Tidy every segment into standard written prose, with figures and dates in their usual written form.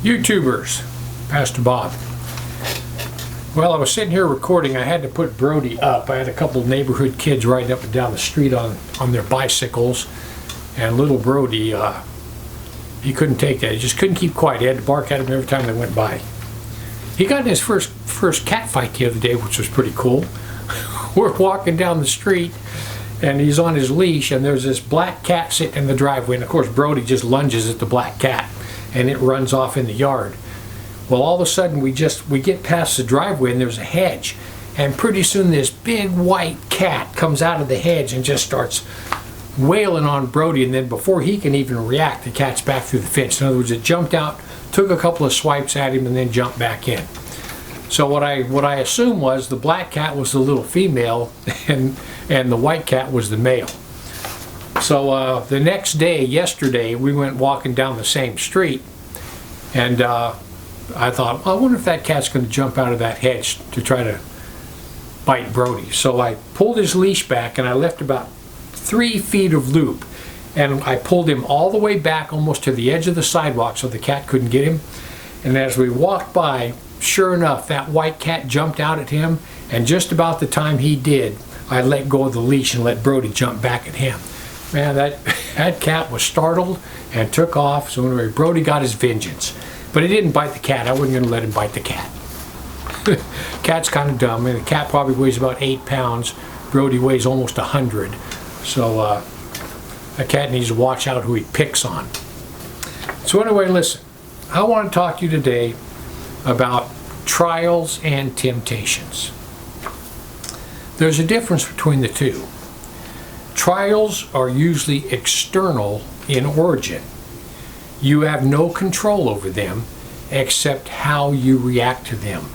YouTubers, Pastor Bob. Well, I was sitting here recording. I had to put Brody up. I had a couple of neighborhood kids riding up and down the street on their bicycles, and little Brody, he couldn't take that. He just couldn't keep quiet. He had to bark at them every time they went by. He got in his first cat fight the other day, which was pretty cool. We're walking down the street, and he's on his leash, and there's this black cat sitting in the driveway, and of course Brody just lunges at the black cat, and it runs off in the yard. Well, all of a sudden we get past the driveway, and there's a hedge, and pretty soon this big white cat comes out of the hedge and just starts wailing on Brody, and then before he can even react, the cat's back through the fence. In other words, it jumped out, took a couple of swipes at him, and then jumped back in. So what I assumed was the black cat was the little female, and the white cat was the male. So the next day, yesterday, we went walking down the same street, and I thought, well, I wonder if that cat's going to jump out of that hedge to try to bite Brody. So I pulled his leash back, and I left about 3 feet of loop, and I pulled him all the way back almost to the edge of the sidewalk so the cat couldn't get him. And as we walked by, sure enough, that white cat jumped out at him, and just about the time he did, I let go of the leash and let Brody jump back at him. Man, that cat was startled and took off. So anyway, Brody got his vengeance. But he didn't bite the cat. I wasn't going to let him bite the cat. Cat's kind of dumb. I mean, the cat probably weighs about 8 pounds. Brody weighs almost 100. So a cat needs to watch out who he picks on. So anyway, listen. I want to talk to you today about trials and temptations. There's a difference between the two. Trials are usually external in origin. You have no control over them except how you react to them.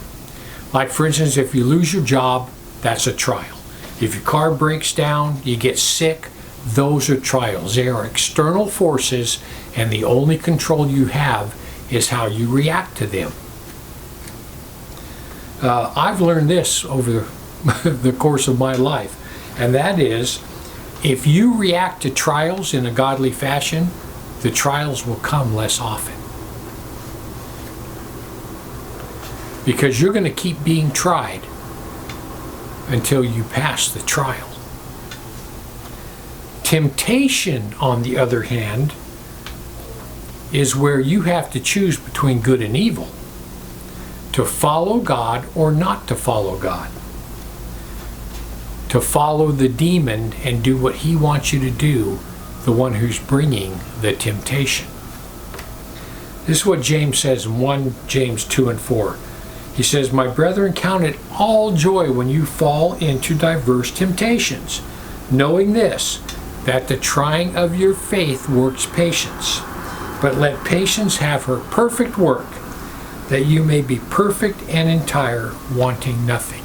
Like, for instance, if you lose your job, that's a trial. If your car breaks down, you get sick, those are trials. They are external forces, and the only control you have is how you react to them. I've learned this over the course of my life, and that is, if you react to trials in a godly fashion, the trials will come less often. Because you're going to keep being tried until you pass the trial. Temptation, on the other hand, is where you have to choose between good and evil, to follow God or not to follow God, to follow the demon and do what he wants you to do, the one who's bringing the temptation. This is what James says in 1 James 2 and 4. He says, "My brethren, count it all joy when you fall into diverse temptations, knowing this, that the trying of your faith works patience. But let patience have her perfect work, that you may be perfect and entire, wanting nothing."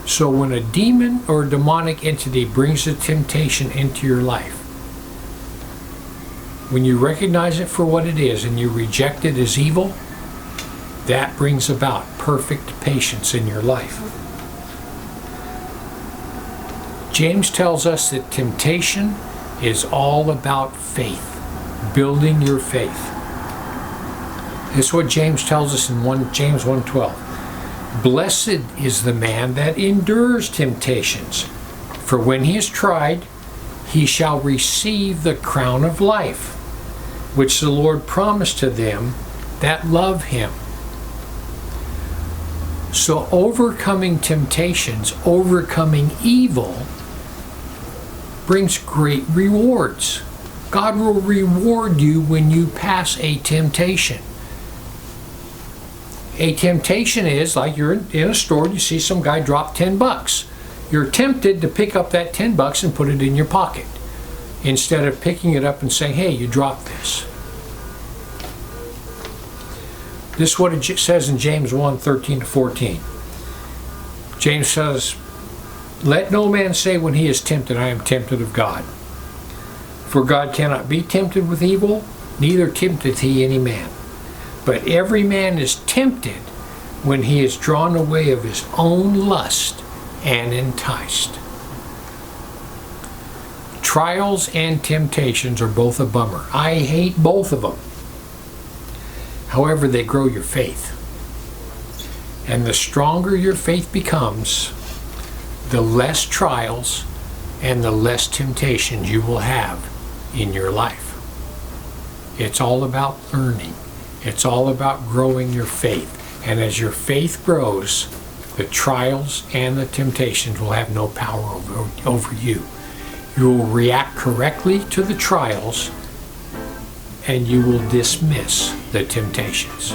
So when a demon or a demonic entity brings a temptation into your life, when you recognize it for what it is and you reject it as evil, that brings about perfect patience in your life. James tells us that temptation is all about faith, building your faith. This is what James tells us in James 1:12. "Blessed is the man that endures temptations, for when he is tried, he shall receive the crown of life, which the Lord promised to them that love him." So overcoming temptations, overcoming evil, brings great rewards. God will reward you when you pass a temptation. A temptation is like you're in a store and you see some guy drop $10. You're tempted to pick up that $10 and put it in your pocket, instead of picking it up and saying, "Hey, you dropped this." This is what it says in James 1:13-14. James says, "Let no man say when he is tempted, I am tempted of God. For God cannot be tempted with evil, neither tempteth he any man. But every man is tempted when he is drawn away of his own lust and enticed." Trials and temptations are both a bummer. I hate both of them. However, they grow your faith. And the stronger your faith becomes, the less trials and the less temptations you will have in your life. It's all about learning. It's all about growing your faith. And as your faith grows, the trials and the temptations will have no power over you. You will react correctly to the trials, and you will dismiss the temptations.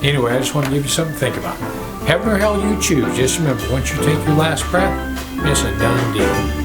Anyway, I just want to give you something to think about. Heaven or hell you choose. Just remember, once you take your last breath, it's a done deal.